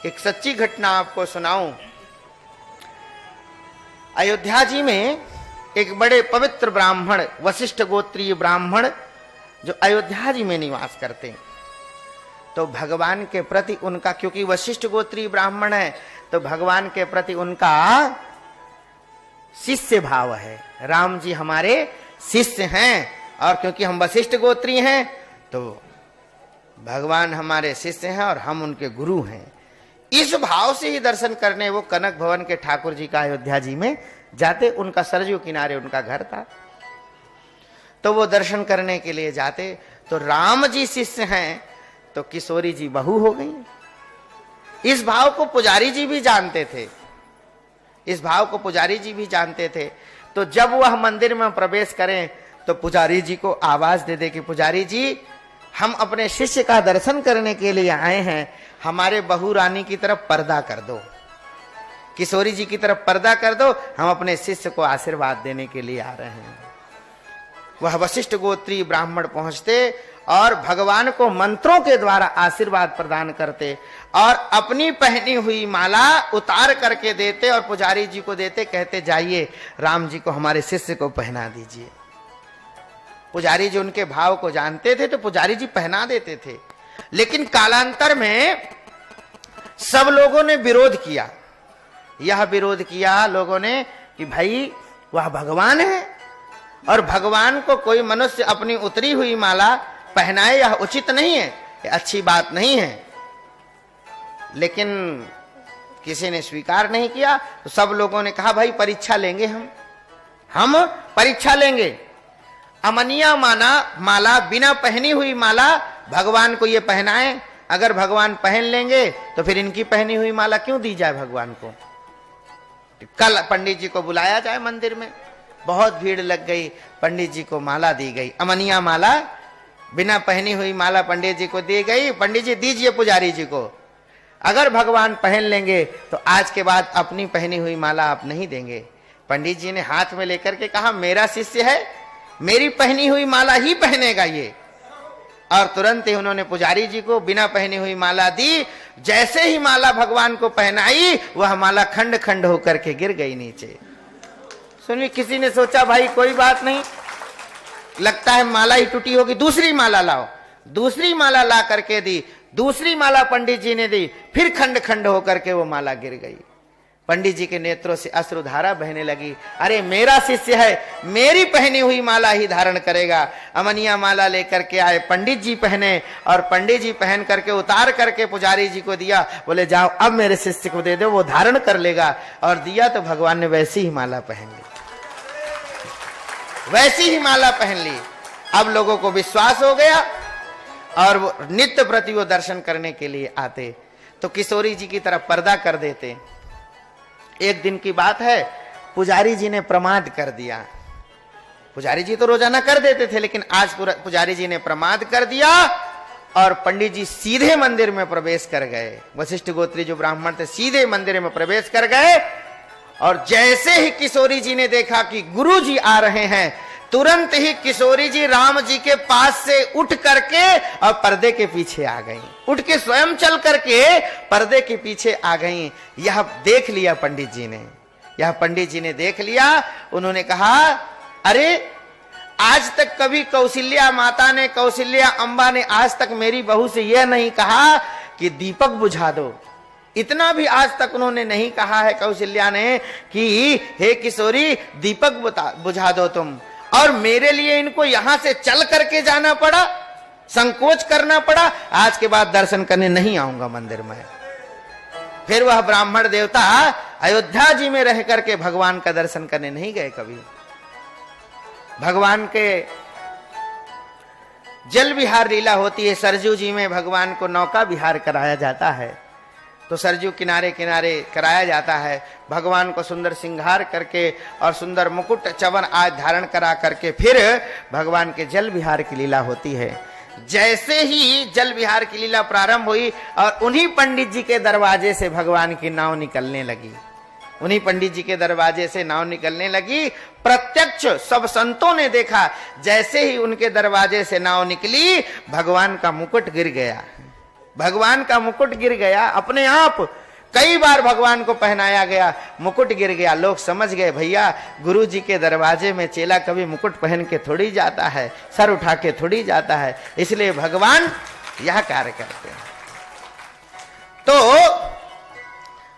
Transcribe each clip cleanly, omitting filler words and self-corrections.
एक सच्ची घटना आपको सुनाऊं। अयोध्या जी में एक बड़े पवित्र ब्राह्मण, वशिष्ठ गोत्रीय ब्राह्मण जो अयोध्या जी में निवास करते हैं, तो भगवान के प्रति उनका, क्योंकि वशिष्ठ गोत्रीय ब्राह्मण है तो भगवान के प्रति उनका शिष्य भाव है। राम जी हमारे शिष्य हैं और क्योंकि हम वशिष्ठ गोत्रीय हैं तो भगवान हमारे शिष्य हैं और हम उनके गुरु हैं। इस भाव से ही दर्शन करने वो कनक भवन के ठाकुर जी का अयोध्या जी में जाते। उनका सरजू किनारे उनका घर था, तो वो दर्शन करने के लिए जाते। तो राम जी शिष्य हैं तो किशोरी जी बहू हो गई। इस भाव को पुजारी जी भी जानते थे, इस भाव को पुजारी जी भी जानते थे। तो जब वह मंदिर में प्रवेश करें तो पुजारी जी को आवाज दे दे कि पुजारी जी, हम अपने शिष्य का दर्शन करने के लिए आए हैं, हमारे बहू रानी की तरफ पर्दा कर दो, किशोरी जी की तरफ पर्दा कर दो, हम अपने शिष्य को आशीर्वाद देने के लिए आ रहे हैं। वह वशिष्ठ गोत्रीय ब्राह्मण पहुंचते और भगवान को मंत्रों के द्वारा आशीर्वाद प्रदान करते और अपनी पहनी हुई माला उतार करके देते और पुजारी जी को देते, कहते जाइए राम जी को, हमारे शिष्य को पहना दीजिए। पुजारी जी उनके भाव को जानते थे तो पुजारी जी पहना देते थे। लेकिन कालांतर में सब लोगों ने विरोध किया। यह विरोध किया लोगों ने कि भाई वह भगवान है और भगवान को कोई मनुष्य अपनी उतरी हुई माला पहनाए, यह उचित नहीं है, यह अच्छी बात नहीं है। लेकिन किसी ने स्वीकार नहीं किया तो सब लोगों ने कहा भाई परीक्षा लेंगे, हम परीक्षा लेंगे। अमनिया माला, बिना पहनी हुई माला भगवान को ये पहनाएं, अगर भगवान पहन लेंगे तो फिर इनकी पहनी हुई माला क्यों दी जाए भगवान को। कल पंडित जी को बुलाया जाए मंदिर में, बहुत भीड़ लग गई, पंडित जी को माला दी गई, अमनिया माला, बिना पहनी हुई माला पंडित जी को दी गई। पंडित जी दीजिए पुजारी जी को, अगर भगवान पहन लेंगे तो आज के बाद अपनी पहनी हुई माला आप नहीं देंगे। पंडित जी ने हाथ में लेकर के कहा मेरा शिष्य है, मेरी पहनी हुई माला ही पहनेगा ये। और तुरंत ही उन्होंने पुजारी जी को बिना पहनी हुई माला दी। जैसे ही माला भगवान को पहनाई वह माला खंड खंड होकर के गिर गई नीचे। सुनिए, किसी ने सोचा भाई कोई बात नहीं, लगता है माला ही टूटी होगी, दूसरी माला लाओ। दूसरी माला ला करके दी, दूसरी माला पंडित जी ने दी, फिर खंड खंड होकर के वो माला गिर गई। पंडित जी के नेत्रों से अश्रुधारा बहने लगी। अरे मेरा शिष्य है, मेरी पहनी हुई माला ही धारण करेगा। अमनिया माला लेकर के आए, पंडित जी पहने और पंडित जी पहन करके उतार करके पुजारी जी को दिया। बोले जाओ अब मेरे शिष्य को दे दो, वो धारण कर लेगा। और दिया तो भगवान ने वैसी ही माला पहन ली, वैसी ही माला पहन ली। अब लोगों को विश्वास हो गया और वो नित्य प्रति वो दर्शन करने के लिए आते। तो किशोरी जी की तरफ पर्दा कर देते। एक दिन की बात है, पुजारी जी ने प्रमाद कर दिया। पुजारी जी तो रोजाना कर देते थे, लेकिन आज पुजारी जी ने प्रमाद कर दिया और पंडित जी सीधे मंदिर में प्रवेश कर गए। वशिष्ठ गोत्री जो ब्राह्मण थे सीधे मंदिर में प्रवेश कर गए और जैसे ही किशोरी जी ने देखा कि गुरु जी आ रहे हैं, तुरंत ही किशोरी जी राम जी के पास से उठ करके और पर्दे के पीछे आ गई। उठ के स्वयं चल करके पर्दे के पीछे आ गई। यह देख लिया पंडित जी ने, यह पंडित जी ने देख लिया। उन्होंने कहा अरे आज तक कभी कौशल्या माता ने, कौशल्या अम्बा ने आज तक मेरी बहू से यह नहीं कहा कि दीपक बुझा दो। इतना भी आज तक उन्होंने नहीं कहा है कौशल्या ने कि हे किशोरी दीपक बुझा दो तुम। और मेरे लिए इनको यहां से चल करके जाना पड़ा, संकोच करना पड़ा। आज के बाद दर्शन करने नहीं आऊंगा मंदिर में। फिर वह ब्राह्मण देवता अयोध्या जी में रह करके भगवान का दर्शन करने नहीं गए कभी। भगवान के जल विहार लीला होती है, सरजू जी में भगवान को नौका विहार कराया जाता है। तो सरजू किनारे किनारे कराया जाता है। भगवान को सुंदर श्रृंगार करके और सुंदर मुकुट चवन आदि धारण करा करके फिर भगवान के जल विहार की लीला होती है। जैसे ही जल विहार की लीला प्रारंभ हुई और उन्हीं पंडित जी के दरवाजे से भगवान की नाव निकलने लगी, उन्हीं पंडित जी के दरवाजे से नाव निकलने लगी। प्रत्यक्ष सब संतों ने देखा, जैसे ही उनके दरवाजे से नाव निकली भगवान का मुकुट गिर गया। भगवान का मुकुट गिर गया अपने आप। कई बार भगवान को पहनाया गया, मुकुट गिर गया, लोग समझ गए भैया गुरु जी के दरवाजे में चेला कभी मुकुट पहन के थोड़ी जाता है, सर उठा के थोड़ी जाता है, इसलिए भगवान यह कार्य करते हैं। तो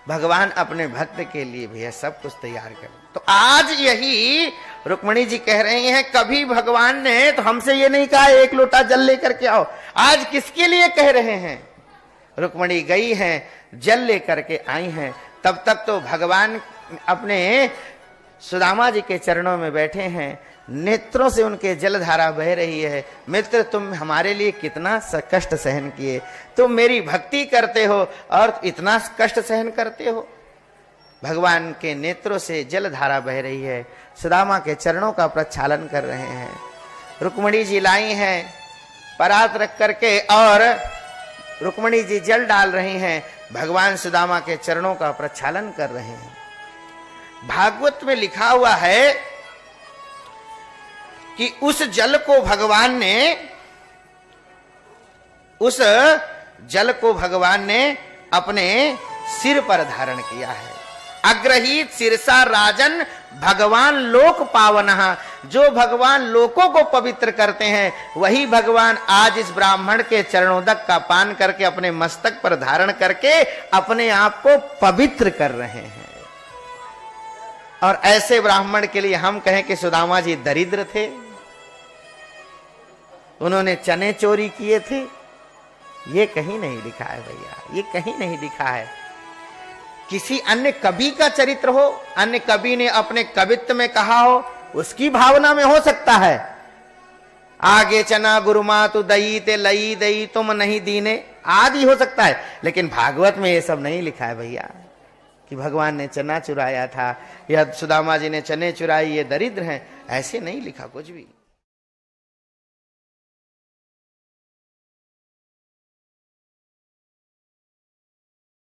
भगवान अपने भक्त के लिए भैया सब कुछ तैयार कर। तो आज यही रुक्मिणी जी कह रही हैं, कभी भगवान ने तो हमसे ये नहीं कहा एक लोटा जल लेकर के आओ, आज किसके लिए कह रहे हैं? रुक्मिणी गई हैं, जल लेकर के आई हैं। तब तक तो भगवान अपने सुदामा जी के चरणों में बैठे हैं, नेत्रों से उनके जलधारा बह रही है। मित्र, तुम हमारे लिए कितना कष्ट सहन किए, तुम मेरी भक्ति करते हो और इतना कष्ट सहन करते हो। भगवान के नेत्रों से जलधारा बह रही है, सुदामा के चरणों का प्रक्षालन कर रहे हैं। रुक्मिणी जी लाई हैं परात रख करके और रुक्मिणी जी जल डाल रही हैं, भगवान सुदामा के चरणों का प्रक्षालन कर रहे हैं। भागवत में लिखा हुआ है कि उस जल को भगवान ने अपने सिर पर धारण किया है। अग्रहीत सिरसा राजन भगवान लोक पावनः, जो भगवान लोकों को पवित्र करते हैं वही भगवान आज इस ब्राह्मण के चरणोदक का पान करके अपने मस्तक पर धारण करके अपने आप को पवित्र कर रहे हैं। और ऐसे ब्राह्मण के लिए हम कहें कि सुदामा जी दरिद्र थे, उन्होंने चने चोरी किए थे, ये कहीं नहीं लिखा है भैया, ये कहीं नहीं लिखा है। किसी अन्य कवि का चरित्र हो, अन्य कवि ने अपने कवित्व में कहा हो, उसकी भावना में हो सकता है, आगे चना गुरुमा तू दई ते लई दई तुम नहीं दीने आदि हो सकता है, लेकिन भागवत में ये सब नहीं लिखा है भैया कि भगवान ने चना चुराया था या सुदामा जी ने चने चुराई, ये दरिद्र हैं, ऐसे नहीं लिखा कुछ भी।